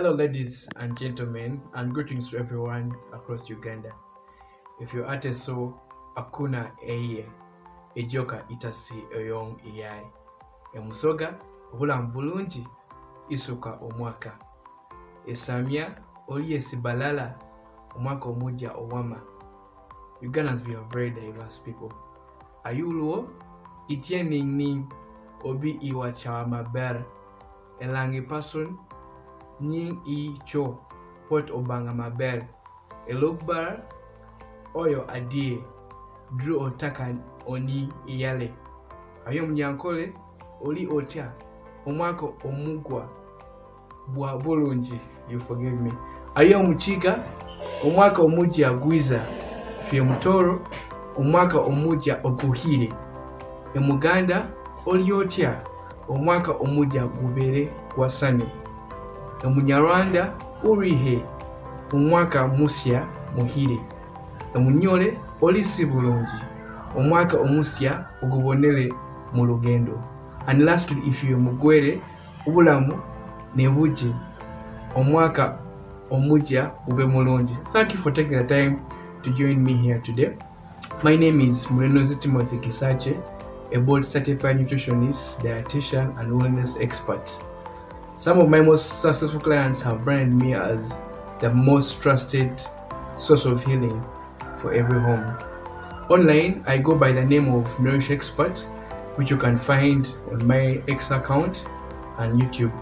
Hello, ladies and gentlemen, and greetings to everyone across Uganda. If you are so, akuna eye, ejoka itasi eyong iyai. Emusoga, obulamu bulungi, isuka omwaka. Esamya, oli esibalala, omwaka omujja owama. Ugandans, we are very diverse people. Ayuluo, itie ning obi iwa chawama ber. Elangi person, nying I cho pot obanga maber elokbar oyo adie drew otaka oni iyale ayo mnyankole oli otya omwako omugwa bwa bulungi, you forgive me, ayo mchika omwaka omujja gwiza fye mutoro omwaka omujja okuhire emuganda oli otya omwaka omujja gubere gwasane Emunyarwanda urihe omwaka musya muhire emunyole olisi bulungi omwaka omusya ogubonere mu lugendo. And lastly, if you mugwere obulamu nebuje omwaka omujja ube mulungi. Thank you for taking the time to join me here today. My name is Murenozi Timothy Kisache, a board certified nutritionist, dietitian and wellness expert. Some of my most successful clients have branded me as the most trusted source of healing for every home. Online, I go by the name of Nourish Expert, which you can find on my X account and YouTube.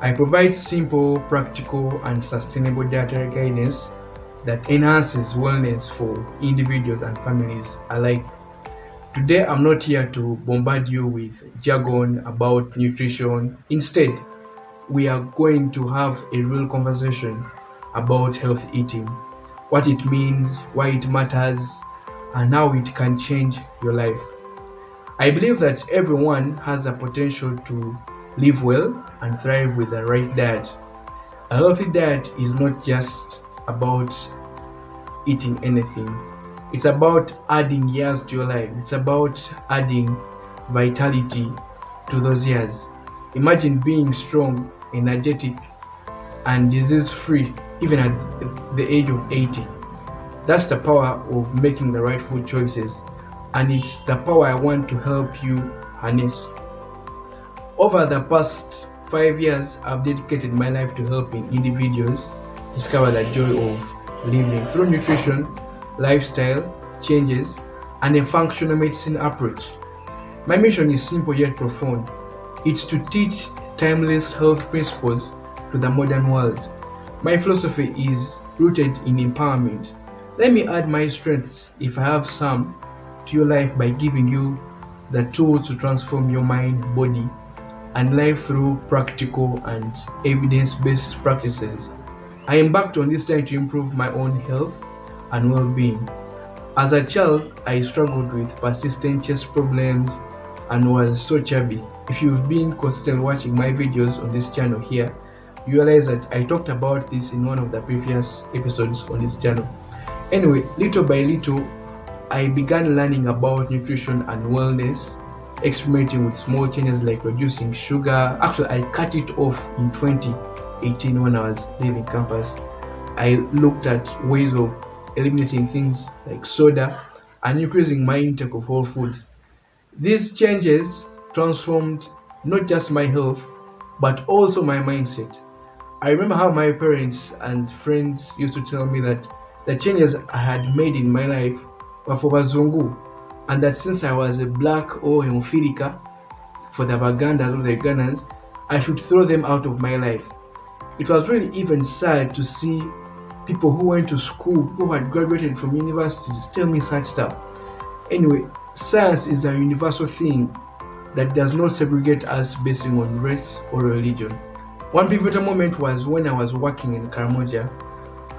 I provide simple, practical, and sustainable dietary guidance that enhances wellness for individuals and families alike. Today, I'm not here to bombard you with jargon about nutrition. Instead, we are going to have a real conversation about healthy eating, what it means, why it matters, and how it can change your life. I believe that everyone has a potential to live well and thrive with the right diet. A healthy diet is not just about eating anything. It's about adding years to your life. It's about adding vitality to those years. Imagine being strong, energetic, and disease-free even at the age of 80. That's the power of making the right food choices, and it's the power I want to help you harness. Over the past 5 years, I've dedicated my life to helping individuals discover the joy of living through nutrition, lifestyle changes, and a functional medicine approach. My mission is simple yet profound. It's to teach timeless health principles to the modern world. My philosophy is rooted in empowerment. Let me add my strengths, if I have some, to your life by giving you the tools to transform your mind, body, and life through practical and evidence-based practices. I embarked on this time to improve my own health and well-being. As a child, I struggled with persistent chest problems and was so chubby. If you've been consistently watching my videos on this channel here, you realize that I talked about this in one of the previous episodes on this channel. Anyway, little by little, I began learning about nutrition and wellness, experimenting with small changes like reducing sugar. Actually, I cut it off in 2018 when I was leaving campus. I looked at ways of eliminating things like soda and increasing my intake of whole foods. These changes transformed not just my health, but also my mindset. I remember how my parents and friends used to tell me that the changes I had made in my life were for Bazungu, and that since I was a black or Hemofilica for the Bagandas or the Ugandans, I should throw them out of my life. It was really even sad to see people who went to school, who had graduated from universities, tell me such stuff. Anyway, science is a universal thing that does not segregate us based on race or religion. One pivotal moment was when I was working in Karamoja.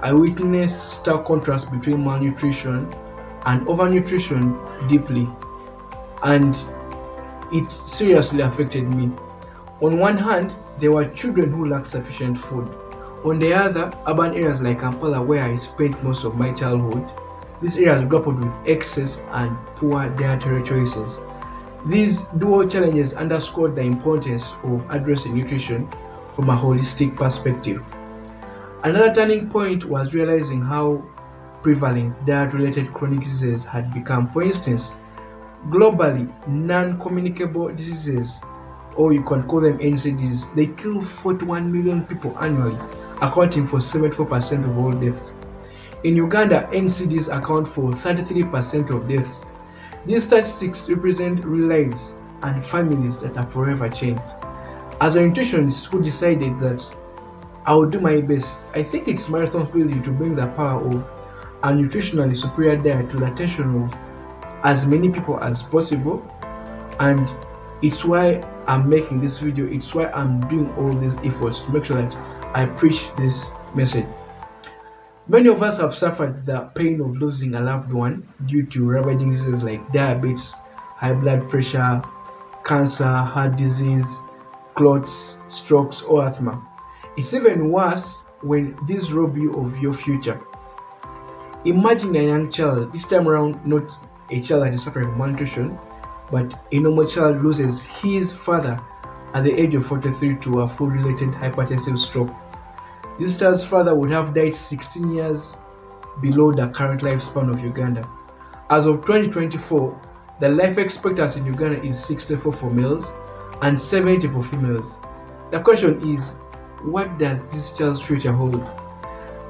I witnessed stark contrast between malnutrition and overnutrition deeply, and it seriously affected me. On one hand, there were children who lacked sufficient food. On the other, urban areas like Kampala, where I spent most of my childhood, these areas grappled with excess and poor dietary choices. These dual challenges underscored the importance of addressing nutrition from a holistic perspective. Another turning point was realizing how prevalent diet-related chronic diseases had become. For instance, globally, non-communicable diseases, or you can call them NCDs, they kill 41 million people annually, accounting for 74% of all deaths. In Uganda, NCDs account for 33% of deaths. These statistics represent real lives and families that are forever changed. As a nutritionist who decided that I will do my best, I think it's my responsibility to bring the power of a nutritionally superior diet to the attention of as many people as possible, and it's why I'm making this video. It's why I'm doing all these efforts to make sure that I preach this message. Many of us have suffered the pain of losing a loved one due to ravaging diseases like diabetes, high blood pressure, cancer, heart disease, clots, strokes, or asthma. It's even worse when these rob you of your future. Imagine a young child, this time around not a child that is suffering from malnutrition, but a normal child loses his father at the age of 43 to a food-related hypertensive stroke. This child's father would have died 16 years below the current lifespan of Uganda. As of 2024, the life expectancy in Uganda is 64 for males and 70 for females. The question is, what does this child's future hold?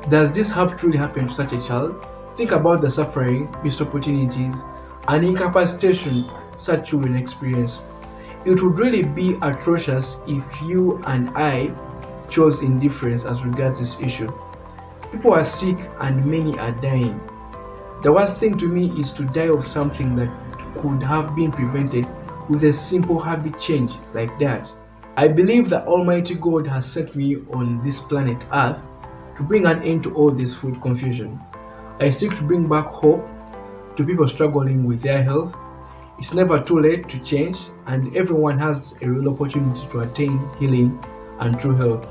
Does this have truly happened to such a child? Think about the suffering, missed opportunities, and incapacitation such children experience. It would really be atrocious if you and I chose indifference as regards this issue. People are sick and many are dying. The worst thing to me is to die of something that could have been prevented with a simple habit change like that. I believe that Almighty God has sent me on this planet Earth to bring an end to all this food confusion. I seek to bring back hope to people struggling with their health. It's never too late to change, and everyone has a real opportunity to attain healing and true health.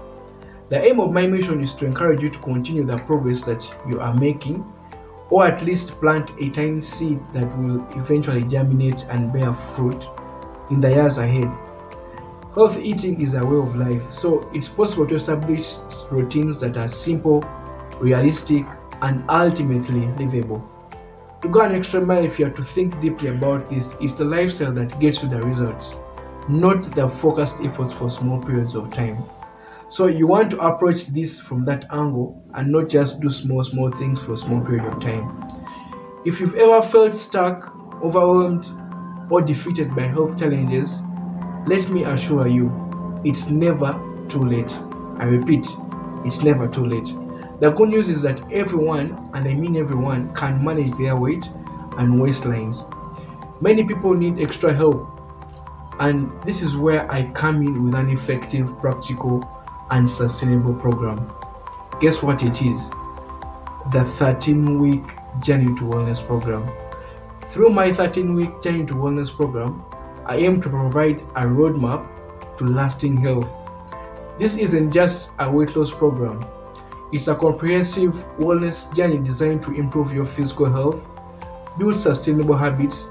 The aim of my mission is to encourage you to continue the progress that you are making, or at least plant a tiny seed that will eventually germinate and bear fruit in the years ahead. Healthy eating is a way of life, so it's possible to establish routines that are simple, realistic, and ultimately livable. To go an extra mile, if you are to think deeply about this, it's the lifestyle that gets you the results, not the focused efforts for small periods of time. So you want to approach this from that angle and not just do small things for a small period of time. If you've ever felt stuck, overwhelmed, or defeated by health challenges, let me assure you, it's never too late. I repeat, it's never too late. The good news is that everyone, and I mean everyone, can manage their weight and waistlines. Many people need extra help, and this is where I come in with an effective, practical, and sustainable program. Guess what it is? The 13-week Journey to Wellness program. Through my 13-week Journey to Wellness program, I aim to provide a roadmap to lasting health. This isn't just a weight loss program. It's a comprehensive wellness journey designed to improve your physical health, build sustainable habits,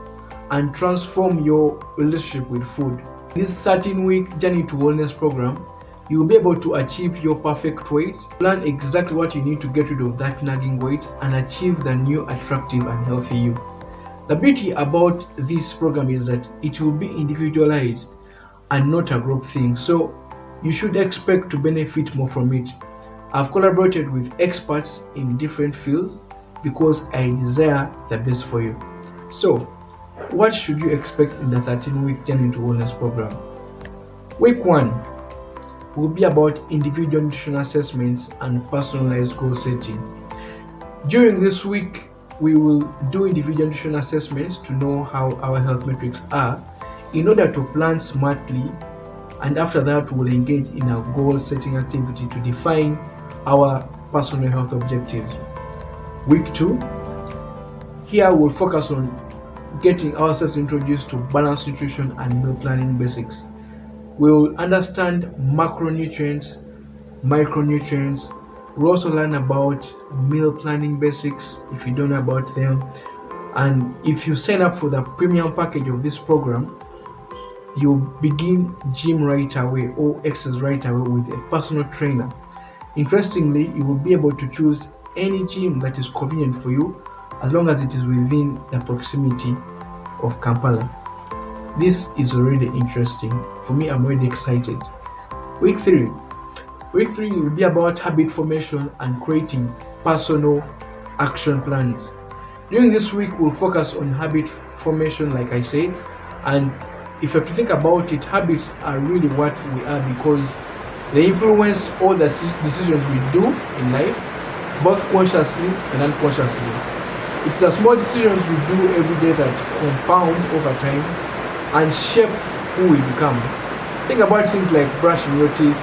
and transform your relationship with food. This 13-week Journey to Wellness program, you will be able to achieve your perfect weight, learn exactly what you need to get rid of that nagging weight, and achieve the new attractive and healthy you. The beauty about this program is that it will be individualized and not a group thing, so you should expect to benefit more from it. I've collaborated with experts in different fields because I desire the best for you. So, what should you expect in the 13-week Journey to Wellness program? Week 1 will be about individual nutrition assessments and personalized goal setting. During this week, we will do individual nutrition assessments to know how our health metrics are in order to plan smartly, and after that we will engage in a goal setting activity to define our personal health objectives. Week 2, here we'll focus on getting ourselves introduced to balanced nutrition and meal planning basics. We will understand macronutrients, micronutrients. We'll also learn about meal planning basics if you don't know about them. And if you sign up for the premium package of this program, you begin gym right away or exercise right away with a personal trainer. Interestingly, you will be able to choose any gym that is convenient for you as long as it is within the proximity of Kampala. This is already interesting. For me, I'm already excited. Week 3. Week 3 will be about habit formation and creating personal action plans. During this week, we'll focus on habit formation, like I said, and if you have to think about it, habits are really what we are because they influence all the decisions we do in life, both consciously and unconsciously. It's the small decisions we do every day that compound over time and shape who we become. Think about things like brushing your teeth.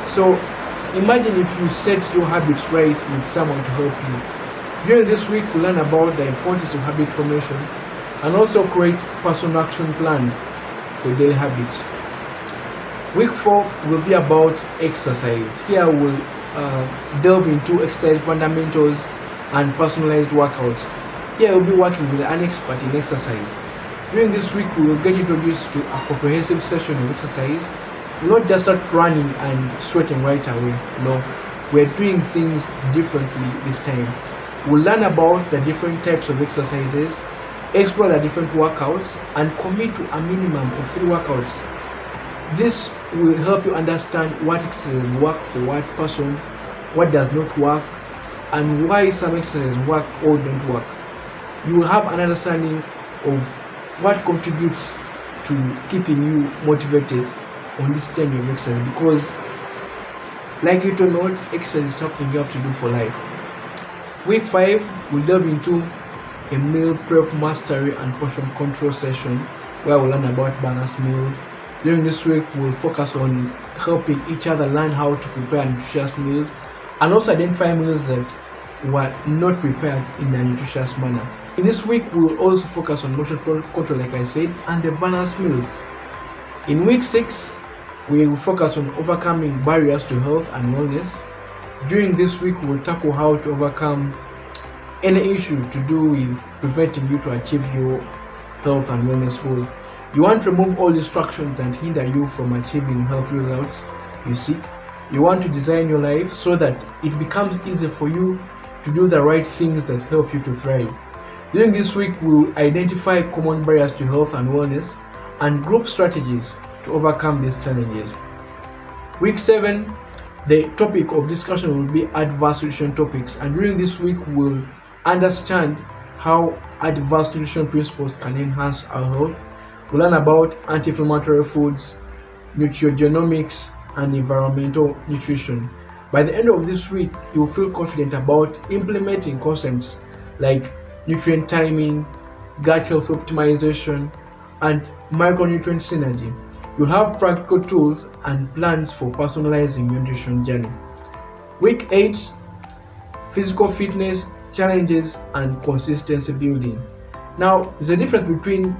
So imagine if you set your habits right with someone to help you. During this week, we learn about the importance of habit formation and also create personal action plans for daily habits. Week 4 will be about exercise. Here we'll delve into exercise fundamentals and personalized workouts. Here we'll be working with an expert in exercise. During this week, we will get introduced to a comprehensive session of exercise. We'll not just start running and sweating right away. No, we're doing things differently this time. We'll learn about the different types of exercises, explore the different workouts, and commit to a minimum of 3 workouts. This will help you understand what exercises work for what person, what does not work, and why some exercises work or don't work. You will have an understanding of what contributes to keeping you motivated on this time of exercise, because like it or not, exercise is something you have to do for life. Week 5 will delve into a meal prep mastery and portion control session where we'll learn about balanced meals. During this week, we'll focus on helping each other learn how to prepare nutritious meals and also identify meals that were not prepared in a nutritious manner. In this week, we will also focus on motion control, like I said, and the balanced meals. In week 6, we will focus on overcoming barriers to health and wellness. During this week, we will tackle how to overcome any issue to do with preventing you to achieve your health and wellness goals. You want to remove all distractions that hinder you from achieving healthy results. You see, you want to design your life so that it becomes easy for you to do the right things that help you to thrive. During this week, we will identify common barriers to health and wellness and group strategies to overcome these challenges. Week 7, the topic of discussion will be advanced nutrition topics, and during this week, we'll understand how advanced nutrition principles can enhance our health. We'll learn about anti-inflammatory foods, nutrigenomics, and environmental nutrition. By the end of this week, you will feel confident about implementing concepts like nutrient timing, gut health optimization, and micronutrient synergy. You'll have practical tools and plans for personalizing your nutrition journey. Week 8, physical fitness challenges and consistency building. Now, there's a difference between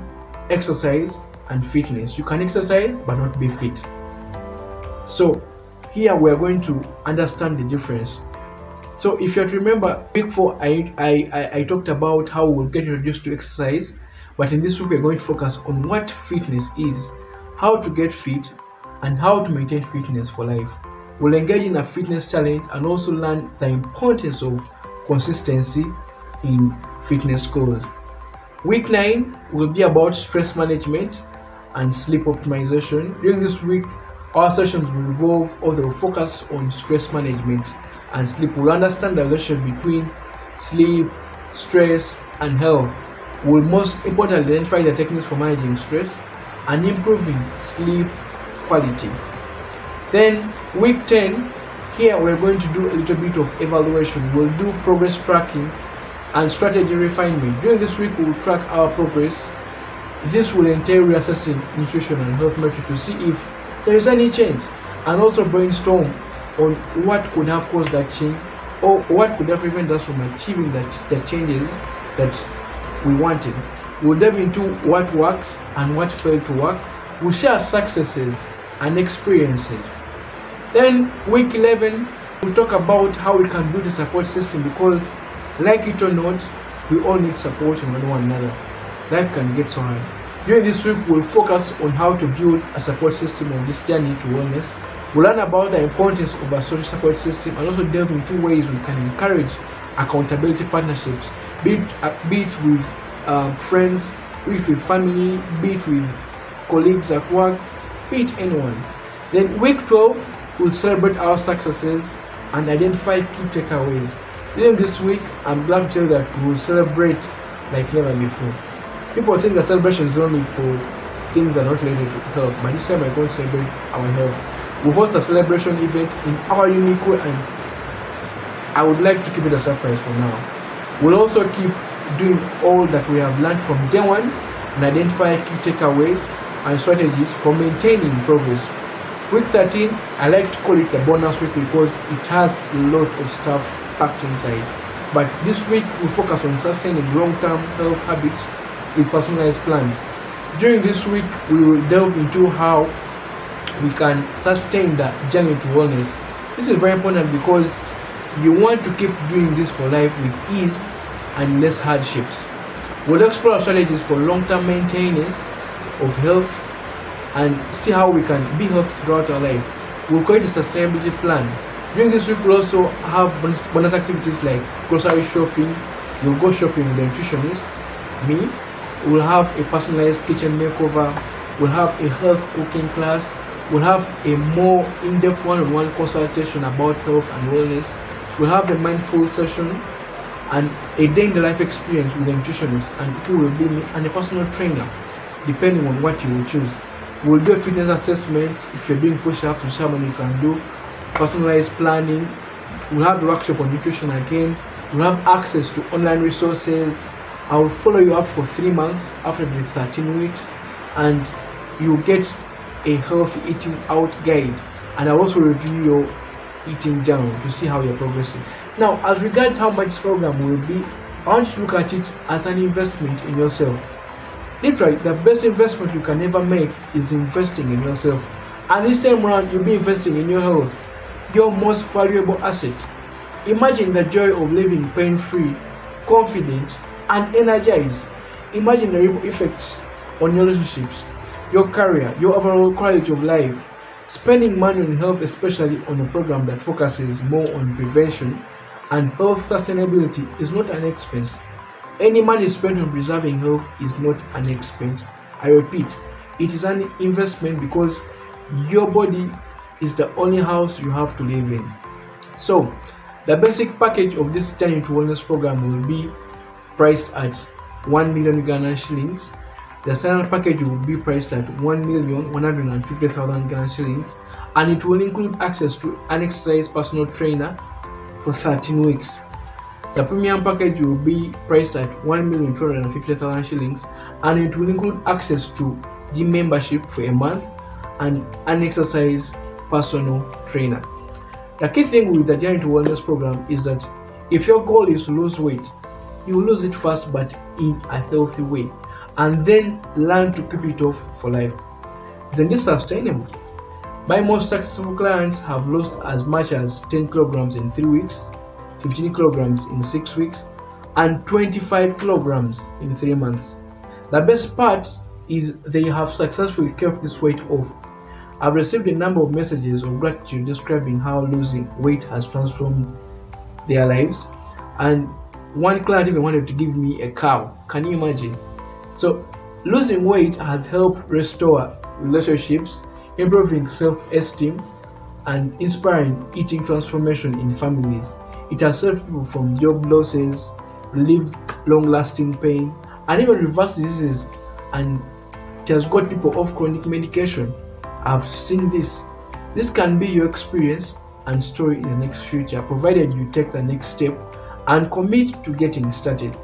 exercise and fitness. You can exercise but not be fit. So here we are going to understand the difference. So if you have to remember, week 4 I talked about how we'll get introduced to exercise, but in this week we're going to focus on what fitness is, how to get fit, and how to maintain fitness for life. We'll engage in a fitness challenge and also learn the importance of consistency in fitness goals. Week 9 will be about stress management and sleep optimization. During this week, our sessions will revolve or they will focus on stress management and sleep. We'll understand the relationship between sleep, stress, and health. We'll most importantly identify the techniques for managing stress and improving sleep quality. Then week 10, here we're going to do a little bit of evaluation. We'll do progress tracking and strategy refinement. During this week, we will track our progress. This will entail reassessing nutrition and health metrics to see if there is any change, and also brainstorm on what could have caused that change or what could have prevented us from achieving the changes that we wanted. We'll delve into what works and what failed to work. We'll share successes and experiences. Then week 11, we'll talk about how we can build a support system, because like it or not, we all need support from one another. Life can get so hard. During this week, we'll focus on how to build a support system on this journey to wellness. We'll learn about the importance of a social support system and also delve into ways we can encourage accountability partnerships, be it with friends, be it with family, be it with colleagues at work, be it anyone. Then week 12, we'll celebrate our successes and identify key takeaways. During this week, I'm glad to tell you that we will celebrate like never before. People think that celebration is only for things that are not related to health, but this time we're going to celebrate our health. We'll host a celebration event in our unique way, and I would like to keep it a surprise for now. We'll also keep doing all that we have learned from day one and identify key takeaways and strategies for maintaining progress. Week 13, I like to call it the bonus week because it has a lot of stuff packed inside. But this week, we focus on sustaining long-term health habits with personalized plans. During this week, we will delve into how we can sustain the journey to wellness. This is very important because you want to keep doing this for life with ease and less hardships. We'll explore strategies for long-term maintenance of health and see how we can be healthy throughout our life. We'll create a sustainability plan. During this week, we'll also have bonus activities like grocery shopping. You'll go shopping with the nutritionist, me. We'll have a personalized kitchen makeover. We'll have a health cooking class. We'll have a more in-depth one-on-one consultation about health and wellness. We'll have a mindful session and a day in the life experience with the nutritionist, and it will be me and a personal trainer, depending on what you will choose. We'll do a fitness assessment. If you're doing push-ups, which how many you can do. Personalized planning. We'll have the workshop on nutrition again. We'll have access to online resources. I will follow you up for 3 months after the 13 weeks, and you'll get a healthy eating out guide, and I'll also review your eating journal to see how you're progressing. Now, as regards how much this program will be, I want you to look at it as an investment in yourself. Literally, the best investment you can ever make is investing in yourself. And this time around, you'll be investing in your health, your most valuable asset. Imagine the joy of living pain-free, confident, and energized. Imagine the ripple effects on your relationships, your career, your overall quality of life. Spending money on health, especially on a program that focuses more on prevention and health sustainability, is not an expense. Any money spent on preserving health is not an expense. I repeat, it is an investment because your body is the only house you have to live in. So, the basic package of this Journey to Wellness program will be priced at 1 million Ghana shillings. The standard package will be priced at 1,150,000 Ghana shillings, and it will include access to an exercise personal trainer for 13 weeks. The premium package will be priced at 1,250,000 shillings, and it will include access to gym membership for a month and an exercise personal trainer. The key thing with the Journey to Wellness program is that if your goal is to lose weight, you will lose it fast but in a healthy way, and then learn to keep it off for life. Isn't this sustainable? My most successful clients have lost as much as 10 kilograms in 3 weeks, 15 kilograms in 6 weeks, and 25 kilograms in 3 months. The best part is they have successfully kept this weight off. I've received a number of messages of gratitude describing how losing weight has transformed their lives, and one client even wanted to give me a cow. Can you imagine? So losing weight has helped restore relationships, improving self-esteem, and inspiring eating transformation in families. It has saved people from job losses, relieved long-lasting pain, and even reversed diseases, and it has got people off chronic medication. I've seen this. This can be your experience and story in the next future, provided you take the next step and commit to getting started.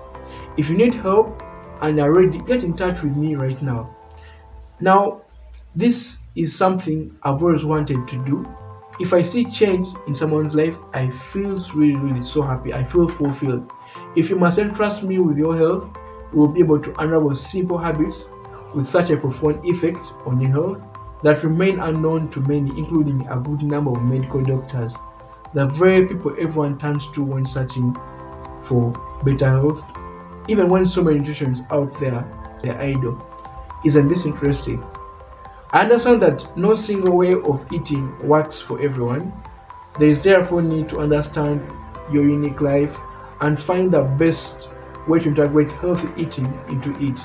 If you need help and are ready, get in touch with me right now. Now, this is something I've always wanted to do. If I see change in someone's life, I feel really so happy. I feel fulfilled. If you must entrust me with your health, you will be able to unravel simple habits with such a profound effect on your health that remain unknown to many, including a good number of medical doctors, the very people everyone turns to when searching for better health. Even when so many nutritionists out there, they're idle. Isn't this interesting? I understand that no single way of eating works for everyone. There is therefore need to understand your unique life and find the best way to integrate healthy eating into it.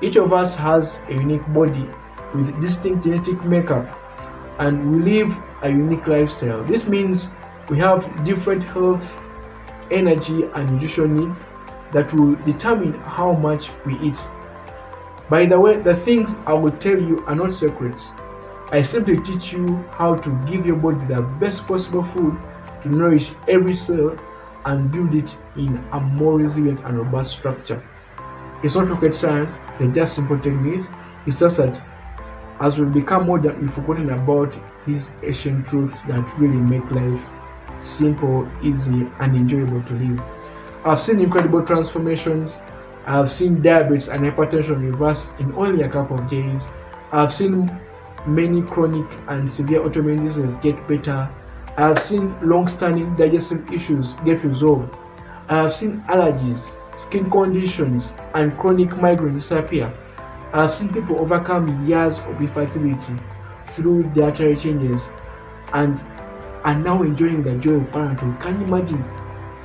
Each of us has a unique body with distinct genetic makeup, and we live a unique lifestyle. This means we have different health, energy, and nutrition needs that will determine how much we eat. By the way, the things I will tell you are not secrets. I simply teach you how to give your body the best possible food to nourish every cell and build it in a more resilient and robust structure. It's not rocket science, they're just simple techniques. It's just that as we become modern, we've forgotten about these ancient truths that really make life simple, easy, and enjoyable to live. I've seen incredible transformations. I've seen diabetes and hypertension reversed in only a couple of days. I've seen many chronic and severe autoimmune diseases get better. I've seen long-standing digestive issues get resolved. I've seen allergies, skin conditions, and chronic migraines disappear. I've seen people overcome years of infertility through dietary changes and are now enjoying the joy of parenthood. Can you imagine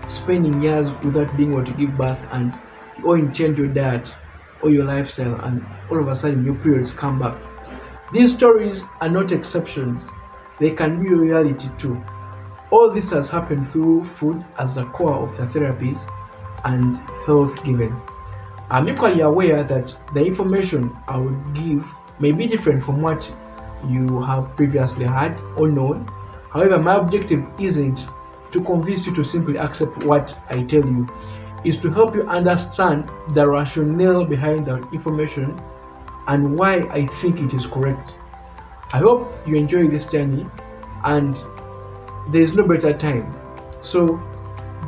spending years without being able to give birth and you change your diet or your lifestyle and all of a sudden your periods come back? These stories are not exceptions. They can be a reality too. All this has happened through food as the core of the therapies and health given. I'm equally aware that the information I would give may be different from what you have previously heard or known. However, my objective isn't to convince you to simply accept what I tell you. It's to help you understand the rationale behind the information and why I think it is correct. I hope you enjoy this journey and there is no better time. So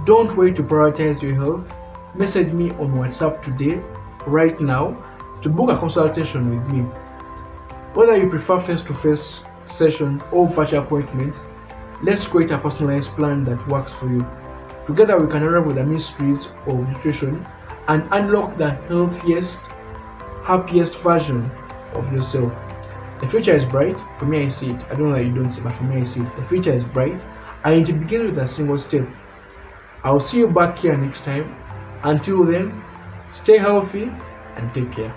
don't wait to prioritize your health. Message me on WhatsApp today, right now, to book a consultation with me. Whether you prefer face-to-face sessions or virtual appointments, let's create a personalized plan that works for you. Together we can unravel the mysteries of nutrition and unlock the healthiest, happiest version of yourself. The future is bright. For me, I see it. I don't know that you don't see, but for me, I see it. The future is bright, and it begins with a single step. I'll see you back here next time. Until then, stay healthy and take care.